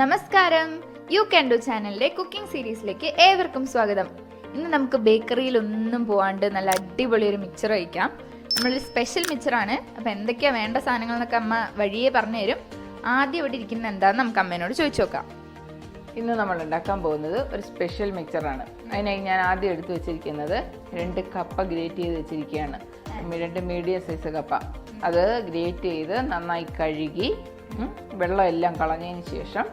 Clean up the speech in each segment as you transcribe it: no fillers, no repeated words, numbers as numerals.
നമസ്കാരം, you can do ചാനലിലെ cooking സീരീസിലേക്ക് ഏവർക്കും സ്വാഗതം. ഇന്ന് നമുക്ക് ബേക്കറിയിൽ ഒന്നും പോവാണ്ട് നല്ല അടിപൊളി ഒരു മിക്സർ കഴിക്കാം. നമ്മളൊരു സ്പെഷ്യൽ മിക്സറാണ്. അപ്പോൾ എന്തൊക്കെയാണ് വേണ്ട സാധനങ്ങൾ എന്നൊക്കെ അമ്മ വഴിയേ പറഞ്ഞു തരും. ആദ്യം ഇവിടെ ഇരിക്കുന്ന എന്താണെന്ന് നമുക്ക് അമ്മേനോട് ചോദിച്ചു നോക്കാം. ഇന്ന് നമ്മൾ ഉണ്ടാക്കാൻ പോകുന്നത് ഒരു സ്പെഷ്യൽ മിക്സറാണ്. അതിനായി ഞാൻ ആദ്യം എടുത്തു വെച്ചിരിക്കുന്നത് 2 കപ്പ ഗ്രേറ്റ് ചെയ്ത് വെച്ചിരിക്കുകയാണ്. 2 മീഡിയം സൈസ് കപ്പ. അത് ഗ്രേറ്റ് ചെയ്ത് നന്നായി കഴുകി വെള്ളം എല്ലാം കളഞ്ഞതിന് ശേഷം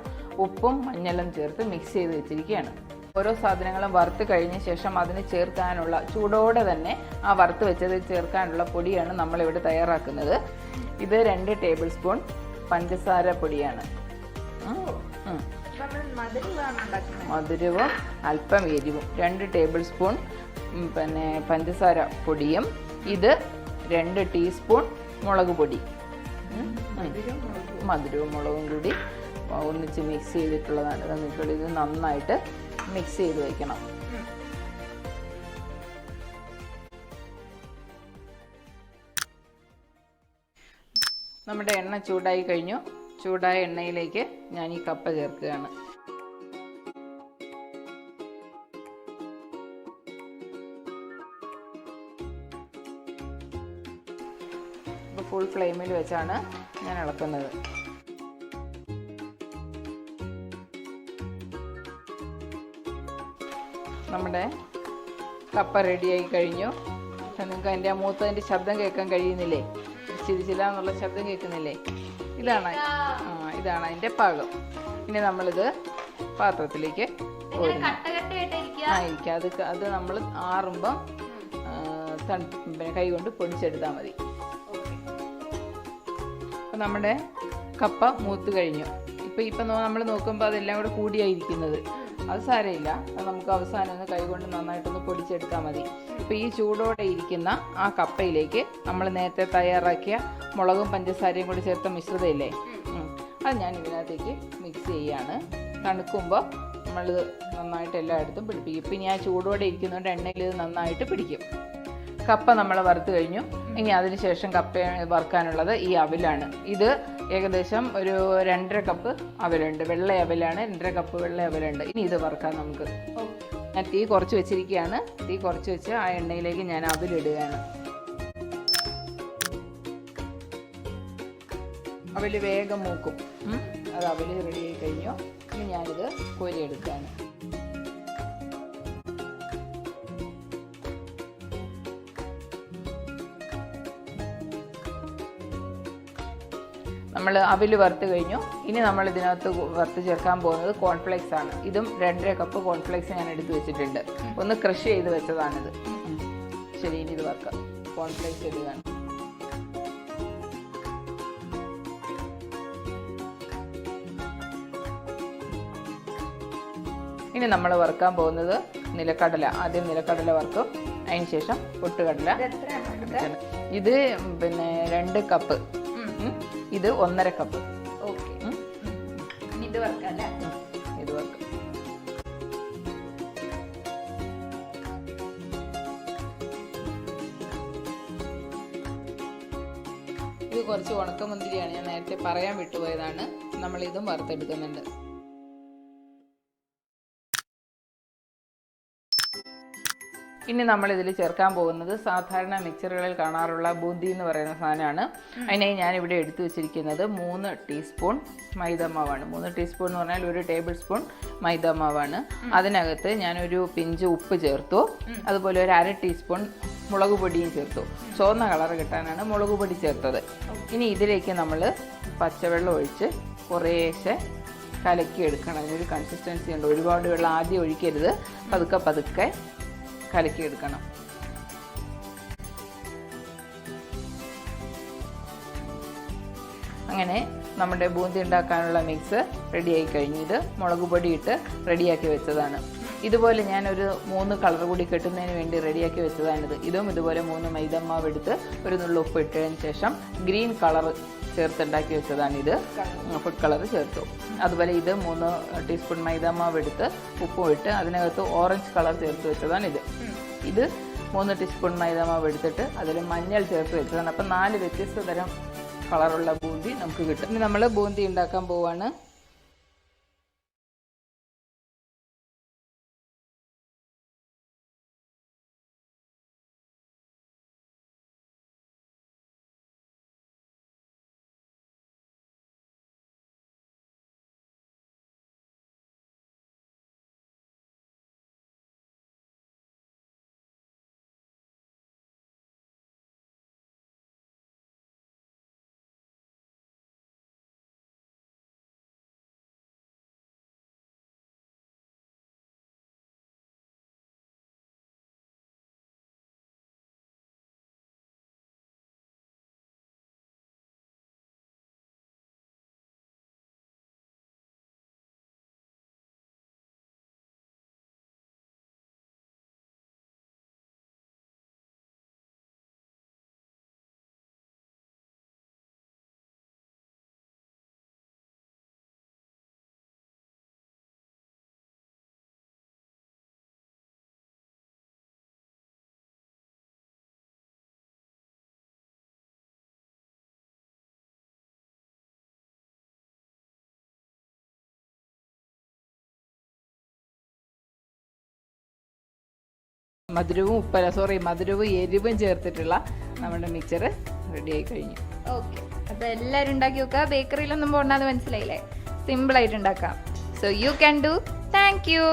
ഉപ്പും മഞ്ഞളും ചേർത്ത് മിക്സ് ചെയ്ത് വെച്ചിരിക്കുകയാണ്. ഓരോ സാധനങ്ങളും വറുത്ത് കഴിഞ്ഞ ശേഷം അതിന് ചേർക്കാനുള്ള ചൂടോടെ തന്നെ ആ വറുത്ത് വെച്ചത് ചേർക്കാനുള്ള പൊടിയാണ് നമ്മളിവിടെ തയ്യാറാക്കുന്നത്. ഇത് 2 ടേബിൾ സ്പൂൺ പഞ്ചസാര പൊടിയാണ്. മധുരവും അല്പം എരിവും. 2 ടേബിൾ സ്പൂൺ പഞ്ചസാര പൊടിയും. ഇത് 2 ടീസ്പൂൺ മുളക് പൊടി. മധുരവും മുളകും കൂടി ഒന്നിച്ച് മിക്സ് ചെയ്തിട്ടുള്ളതാണ്. ഇത് നന്നായിട്ട് മിക്സ് ചെയ്ത് വയ്ക്കണം. നമ്മുടെ എണ്ണ ചൂടായി കഴിഞ്ഞു. ചൂടായ എണ്ണയിലേക്ക് ഞാൻ ഈ കപ്പ ചേർക്കുകയാണ്. ഫുൾ ഫ്ലെയിമിൽ വെച്ചാണ് ഞാൻ ഇളക്കുന്നത്. നമ്മുടെ കപ്പ റെഡിയായി കഴിഞ്ഞു. നിങ്ങൾക്ക് അതിൻ്റെ മൂത്തതിൻ്റെ ശബ്ദം കേൾക്കാൻ കഴിയുന്നില്ലേ? ചിരിച്ചില്ല എന്നുള്ള ശബ്ദം കേൾക്കുന്നില്ലേ? ഇതാണ് അതിൻ്റെ പാകം. ഇനി നമ്മളിത് പാത്രത്തിലേക്ക് ആയിരിക്കും. അത് നമ്മൾ ആറുമ്പം കൈ കൊണ്ട് പൊടിച്ചെടുത്താൽ മതി. അപ്പം നമ്മുടെ കപ്പ മൂത്ത് കഴിഞ്ഞു. ഇപ്പം നമ്മൾ നോക്കുമ്പോൾ അതെല്ലാം കൂടെ കൂടിയായിരിക്കുന്നത്. അത് സാരമില്ല. അത് നമുക്ക് അവസാനം ഒന്ന് കൈകൊണ്ട് നന്നായിട്ടൊന്ന് പൊടിച്ചെടുത്താൽ മതി. ഇപ്പോൾ ഈ ചൂടോടെ ഇരിക്കുന്ന ആ കപ്പയിലേക്ക് നമ്മൾ നേരത്തെ തയ്യാറാക്കിയ മുളകും പഞ്ചസാരയും കൂടി ചേർത്ത മിശ്രിതമില്ലേ, അത് ഞാൻ ഇതിനകത്തേക്ക് മിക്സ് ചെയ്യാണ്. തണുക്കുമ്പോൾ നമ്മളിത് നന്നായിട്ട് എല്ലായിടത്തും പിടിപ്പിക്കും. ഇപ്പം ഇനി ആ ചൂടോടെ ഇരിക്കുന്നതുകൊണ്ട് എണ്ണയിൽ ഇത് നന്നായിട്ട് പിടിക്കും. കപ്പ നമ്മൾ വറുത്ത് കഴിഞ്ഞു. ഇനി അതിന് ശേഷം കപ്പ വറുക്കാനുള്ളത് ഈ അവിലാണ്. ഇത് ഏകദേശം ഒരു 2.5 കപ്പ് അവലുണ്ട്. വെള്ള അവലാണ്. 2.5 കപ്പ് വെള്ള അവലുണ്ട്. ഇനി ഇത് വറുക്കാം നമുക്ക്. ഞാൻ തീ കുറച്ച് വെച്ചിരിക്കുകയാണ്. തീ കുറച്ച് വെച്ച് ആ എണ്ണയിലേക്ക് ഞാൻ അവലിടുകയാണ്. അവല് വേഗം മൂക്കും. അത് അവല് റെഡിയായി കഴിഞ്ഞു. ഇനി ഞാനിത് കോരിയെടുക്കുകയാണ്. നമ്മൾ അവിൽ വറുത്ത് കഴിഞ്ഞു. ഇനി നമ്മൾ ഇതിനകത്ത് വറുത്ത് ചേർക്കാൻ പോകുന്നത് കോൺഫ്ലേക്സ് ആണ്. ഇതും 2.5 കപ്പ് കോൺഫ്ലേക്സ് ഞാൻ എടുത്ത് വെച്ചിട്ടുണ്ട്. ഒന്ന് ക്രഷ് ചെയ്ത് വെച്ചതാണിത്. ശരി, ഇനി ഇത് വറുക്കാം. കോൺഫ്ലേക്സ് ഇടുകയാണ്. ഇനി നമ്മൾ വറുക്കാൻ പോകുന്നത് നിലക്കടല. ആദ്യം നിലക്കടല വറുക്കും. അതിന് ശേഷം പൊട്ടുകടല. ഇത് 2 കപ്പ്. ഇത് 1.5 കപ്പ്. ഇത് വറുക്കാം. ഇത് വറുക്കാം. ഇത് കുറച്ച് ഉണക്കമുന്തിരിയാണ്. ഞാൻ നേരത്തെ പറയാൻ വിട്ടുപോയതാണ്. നമ്മളിതും വറുത്തെടുക്കുന്നുണ്ട്. ഇനി നമ്മളിതിൽ ചേർക്കാൻ പോകുന്നത് സാധാരണ മിക്സറുകളിൽ കാണാറുള്ള ബൂന്തി എന്ന് പറയുന്ന സാധനമാണ്. അതിനായി ഞാനിവിടെ എടുത്തു വെച്ചിരിക്കുന്നത് 3 ടീസ്പൂൺ മൈദമാവാണ്. 3 ടീസ്പൂൺ എന്ന് പറഞ്ഞാൽ 1 ടേബിൾ സ്പൂൺ മൈദമാവാണ്. അതിനകത്ത് ഞാനൊരു പിഞ്ച് ഉപ്പ് ചേർത്തു. അതുപോലെ ഒരു 1/2 ടീസ്പൂൺ മുളക് പൊടിയും ചേർത്തു. ചുവന്ന കളർ കിട്ടാനാണ് മുളക് പൊടി ചേർത്തത്. ഇനി ഇതിലേക്ക് നമ്മൾ പച്ചവെള്ളം ഒഴിച്ച് കുറേശ്ശെ കലക്കി എടുക്കണം. അതിനൊരു കൺസിസ്റ്റൻസി ഉണ്ട്. ഒരുപാട് വെള്ളം ആദ്യം ഒഴിക്കരുത്. പതുക്കെ കലക്കിയെടുക്കണം. അങ്ങനെ നമ്മുടെ ബൂന്തി ഉണ്ടാക്കാനുള്ള മിക്സ് റെഡിയായി കഴിഞ്ഞു. ഇത് മുളക് പൊടി ഇട്ട് റെഡിയാക്കി വെച്ചതാണ്. ഇതുപോലെ ഞാനൊരു 3 കളർ കൂടി കെട്ടുന്നതിന് വേണ്ടി റെഡിയാക്കി വെച്ചതാണിത്. ഇതും ഇതുപോലെ 3 മൈദമാവ് എടുത്ത് ഒരു നുള്ളു ഉപ്പ് ഇട്ടതിന് ശേഷം ഗ്രീൻ കളർ ചേർത്തുണ്ടാക്കി വെച്ചതാണിത്. ഫുഡ് കളർ ചേർത്തു. അതുപോലെ ഇത് 3 ടീസ്പൂൺ മൈദമാവ് എടുത്ത് ഉപ്പും ഇട്ട് അതിനകത്ത് ഓറഞ്ച് കളർ ചേർത്ത് വെച്ചതാണിത്. ഇത് 3 ടീസ്പൂൺ മൈദമാവ് എടുത്തിട്ട് അതിൽ മഞ്ഞൾ ചേർത്ത് വെച്ചതാണ്. അപ്പം 4 വ്യത്യസ്ത തരം കളറുള്ള ബൂന്തി നമുക്ക് കിട്ടും. ഇനി നമ്മൾ ബൂന്തി ഉണ്ടാക്കാൻ പോവാണ്. മധുരവും എരിവും ചേർത്തിട്ടുള്ള നമ്മുടെ മിക്സർ റെഡി ആയി കഴിഞ്ഞു. ഓക്കെ, അപ്പോൾ എല്ലാവരും ഉണ്ടാക്കി നോക്കുക. ബേക്കറിയിലൊന്നും പോകണ്ടെന്ന് മനസ്സിലായില്ലേ? സിമ്പിളായിട്ട് ഉണ്ടാക്കാം. So you can do. Thank you.